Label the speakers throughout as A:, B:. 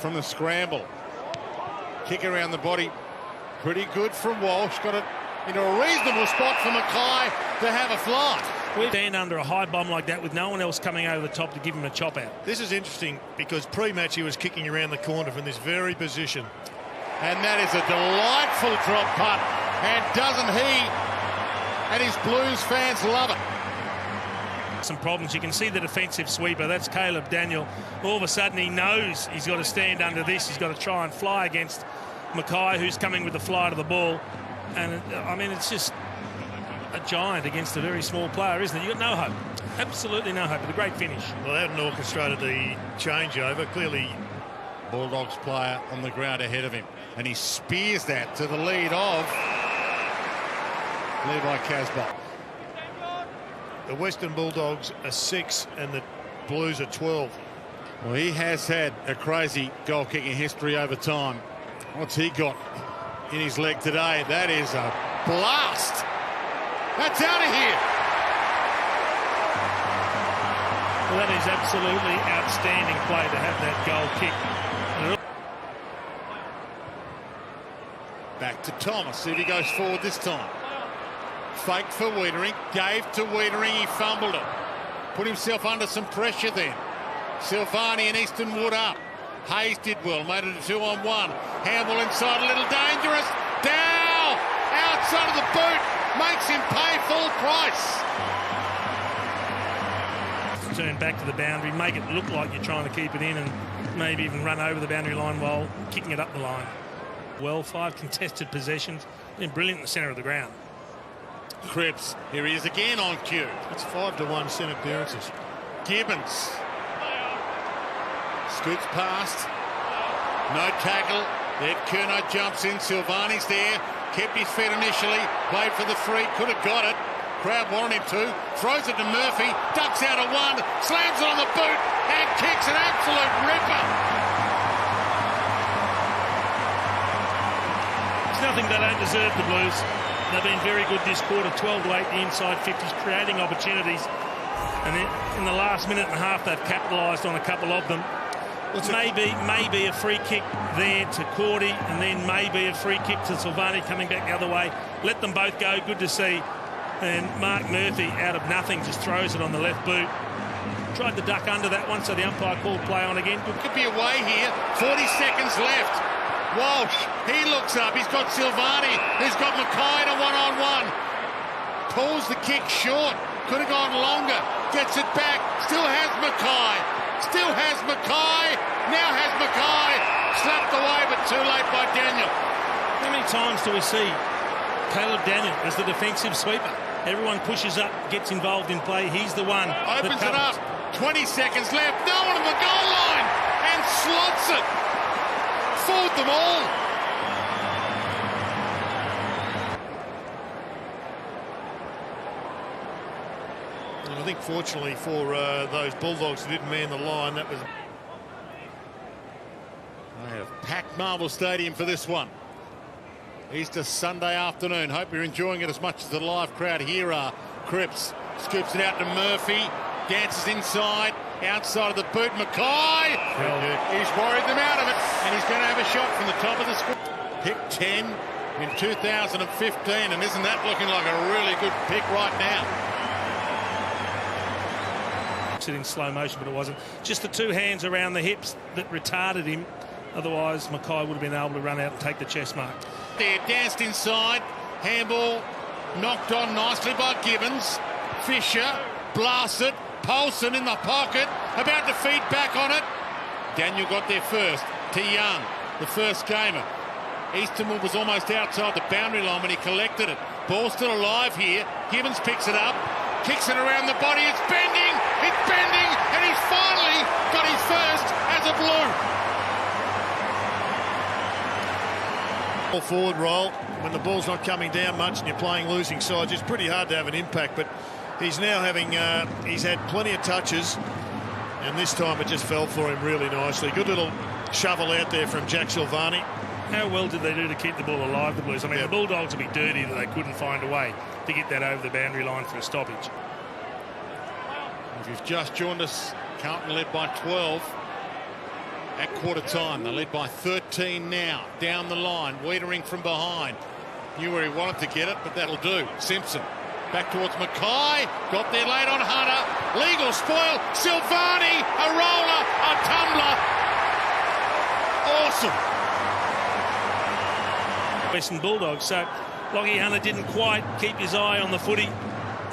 A: from the scramble. Kick around the body. Pretty good from Walsh. Got it into a reasonable spot for Mackay to have a flight.
B: We stand under a high bomb like that with no one else coming over the top to give him a chop out.
C: This is interesting because pre-match he was kicking around the corner from this very position.
A: And that is a delightful drop putt. And doesn't he and his Blues fans love it.
B: Some problems. You can see the defensive sweeper. That's Caleb Daniel. All of a sudden he knows he's got to stand under this. He's got to try and fly against Mackay, who's coming with the flight of the ball. And, I mean, it's just a giant against a very small player, isn't it? You've got no hope. Absolutely no hope. But a great finish.
C: Well, they hadn't orchestrated the changeover. Clearly,
A: Bulldogs player on the ground ahead of him. And he spears that to the lead of Levi Casbolt.
C: the Western Bulldogs are 6 and the Blues are 12.
A: Well, he has had a crazy goal-kicking history over time. What's he got in his leg today? That is a blast. That's out of here.
B: Well, that is absolutely outstanding play to have that goal kick.
A: Back to Thomas. See if he goes forward this time. Fake for Wiedering. Gave to Wiedering. He fumbled it. Put himself under some pressure then. Silvani and Easton Wood up. Hayes did well. Made it a 2-on-1. Handball inside, a little dangerous. Dow! Outside of the boot. Makes him pay full price.
B: Turn back to the boundary. Make it look like you're trying to keep it in and maybe even run over the boundary line while kicking it up the line. Well, 5 contested possessions. Been brilliant in the centre of the ground.
A: Cripps, here he is again on cue.
C: It's 5-1 centre clearances.
A: Gibbons. Scoots past. No tackle. Then Curnow jumps in. Silvani's there. Kept his feet initially. Played for the free. Could have got it. Crowd wanted him to. Throws it to Murphy. Ducks out of one. Slams it on the boot. And kicks an absolute ripper.
B: It's nothing they don't deserve, the Blues. They've been very good this quarter. 12 to 8 the inside 50s, creating opportunities. And then in the last minute and a half, they've capitalised on a couple of them. Maybe a free kick there to Cordy, and then maybe a free kick to Silvani coming back the other way. Let them both go. Good to see. And Mark Murphy, out of nothing, just throws it on the left boot. Tried to duck under that one, so the umpire called play on again.
A: Could be away here. 40 seconds left. Walsh, he looks up. He's got Silvani, who's got Mackay to one-on-one. Pulls the kick short. Could have gone longer. Gets it back. Still has Mackay. Still has Mackay. Now has Mackay. Slapped away, but too late by Daniel.
B: How many times do we see Caleb Daniel as the defensive sweeper? Everyone pushes up, gets involved in play. He's the one
A: Opens
B: that
A: it up. 20 seconds left. No one on the goal line. And slots it. Fooled them all.
C: And I think fortunately for those Bulldogs who didn't man the line, that was...
A: They have packed Marvel Stadium for this one. Easter Sunday afternoon. Hope you're enjoying it as much as the live crowd here are. Cripps scoops it out to Murphy. Dances inside. Outside of the boot, Mackay. He's worried them out of it. And he's going to have a shot from the top of the square. Pick 10 in 2015. And isn't that looking like a really good pick right now?
B: In slow motion, but it wasn't. Just the 2 hands around the hips that retarded him. Otherwise, Mackay would have been able to run out and take the chest mark.
A: There, danced inside. Handball knocked on nicely by Gibbons. Fisher blasts it. Paulson in the pocket. About to feed back on it. Daniel got there first. To Young, the first gamer. Eastonwood was almost outside the boundary line when he collected it. Ball still alive here. Gibbons picks it up. Kicks it around the body. It's bending. It's bending. And he's finally got his first as a Blue.
C: Forward roll, when the ball's not coming down much and you're playing losing sides, it's pretty hard to have an impact, but he's now having, he's had plenty of touches, and this time it just fell for him really nicely. Good little shovel out there from Jack Silvani.
B: How well did they do to keep the ball alive, the Blues? I mean, the Bulldogs would be dirty that they couldn't find a way to get that over the boundary line for a stoppage.
A: If you've just joined us, Carlton led by 12. at quarter time. They're led by 13 now. Down the line, Wiedering from behind. Knew where he wanted to get it, but that'll do. Simpson back towards Mackay. Got there late on Hunter. Legal spoil. Silvani, a roller, a tumbler. Awesome.
B: Western Bulldogs. So Lockie Hunter didn't quite keep his eye on the footy.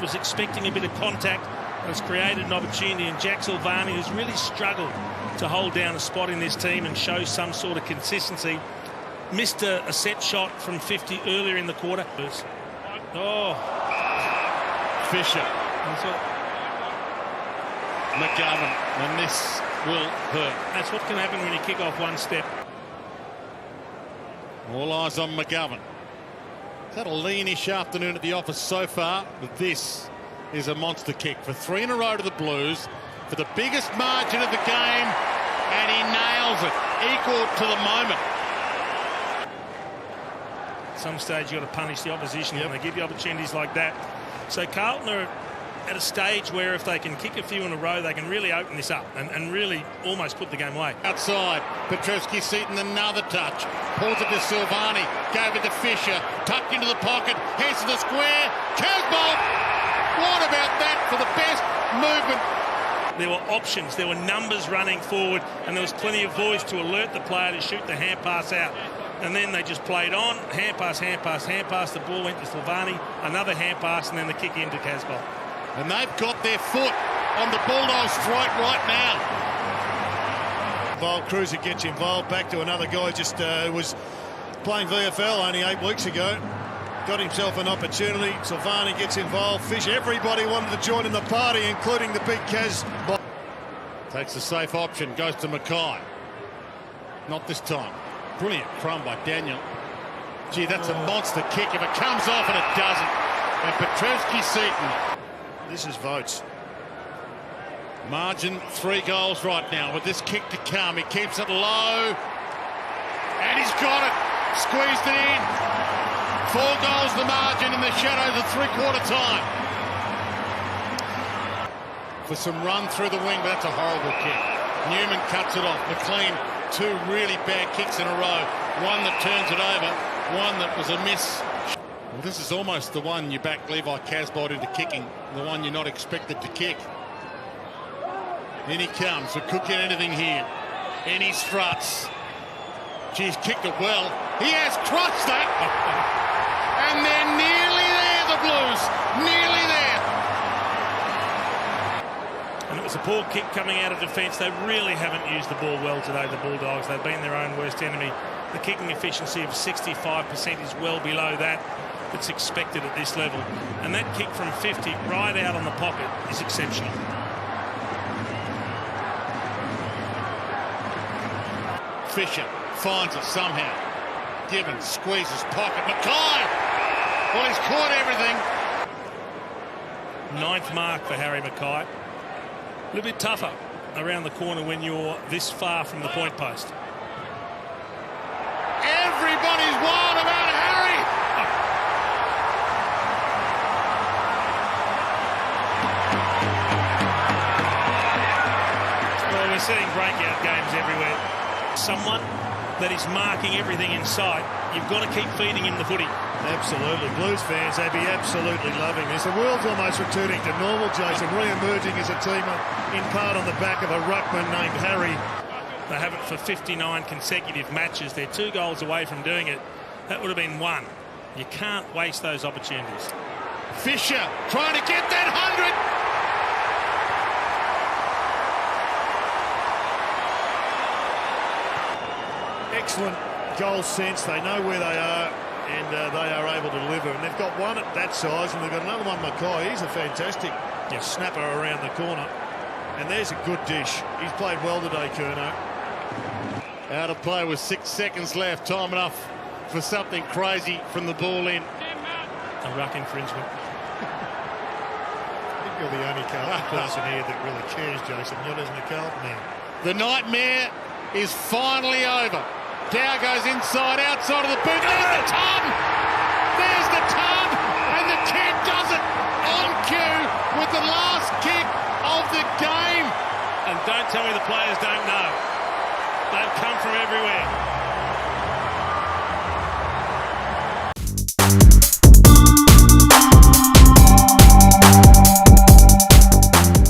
B: Was expecting a bit of contact. Has created an opportunity, and Jack Silvani, who's really struggled to hold down a spot in this team and show some sort of consistency, missed a set shot from 50 earlier in the quarter. Oh,
A: Fisher, McGovern, and this will hurt.
B: That's what can happen when you kick off one step.
A: All eyes on McGovern. He's had a leanish afternoon at the office so far, but this is a monster kick for 3 in a row to the Blues for the biggest margin of the game, and he nails it, equal to the moment.
B: At some stage you've got to punish the opposition when they give you opportunities like that. So Carlton are at a stage where if they can kick a few in a row, they can really open this up and really almost put the game away.
A: Outside, Petrevski-Seton, another touch. Pulls it to Silvani, gave it to Fisher, tucked into the pocket, heads to the square, Casbolt! What about that for the best movement?
B: There were options, there were numbers running forward, and there was plenty of voice to alert the player to shoot the hand pass out. And then they just played on, hand pass, hand pass, hand pass. The ball went to Silvani, another hand pass, and then the kick into Casbolt.
A: And they've got their foot on the Bulldogs' throat right now.
C: Cruiser gets involved, back to another guy just was playing VFL only 8 weeks ago. Got himself an opportunity. Silvani gets involved. Fish, everybody wanted to join in the party, including the big Kaz.
A: Takes the safe option, goes to Mackay. Not this time. Brilliant crumb by Daniel. Gee, that's a monster kick if it comes off, and it doesn't. And Petrevski-Seton.
C: This is votes.
A: Margin 3 goals right now with this kick to come. He keeps it low. And he's got it. Squeezed it in. 4 goals the margin in the shadows of three-quarter time. For some run through the wing, but that's a horrible kick. Newman cuts it off. McLean, 2 really bad kicks in a row. One that turns it over, one that was a miss. Well, this is almost the one you back Levi Casbolt into kicking, the one you're not expected to kick. In he comes. It could get anything here. And he struts. Geez, kicked it well. He has crushed that. And they're nearly there, the Blues. Nearly there.
B: And it was a poor kick coming out of defence. They really haven't used the ball well today, the Bulldogs. They've been their own worst enemy. The kicking efficiency of 65% is well below that that's expected at this level. And that kick from 50 right out on the pocket is exceptional.
A: Fisher finds it somehow. Gibbons squeezes pocket. Mackay! Well, he's caught everything.
B: 9th mark for Harry Mackay. A little bit tougher around the corner when you're this far from the point post.
A: Everybody's wild about Harry.
B: Well, we're seeing breakout games everywhere. Someone that is marking everything in sight, you've got to keep feeding him the footy.
C: Absolutely. Blues fans, they'd be absolutely loving this. The world's almost returning to normal, Jason, re-emerging as a team in part on the back of a ruckman named Harry.
B: They have it for 59 consecutive matches. They're 2 goals away from doing it. That would have been 1. You can't waste those opportunities.
A: Fisher trying to get that 100.
C: Excellent goal sense. They know where they are, and they are able to deliver. And they've got one at that size, and they've got another one, Mackay. He's a fantastic snapper around the corner. And there's a good dish. He's played well today, Curnow.
A: Out of play with 6 seconds left. Time enough for something crazy from the ball in.
B: A ruck infringement.
C: I think you're the only Carlton person here that really cares, Jason. You're not a Carlton man.
A: The nightmare is finally over. Dow goes inside, outside of the boot. There's the tub! There's the tub! And the kid does it on cue with the last kick of the game.
B: And don't tell me the players don't know. They've come from everywhere.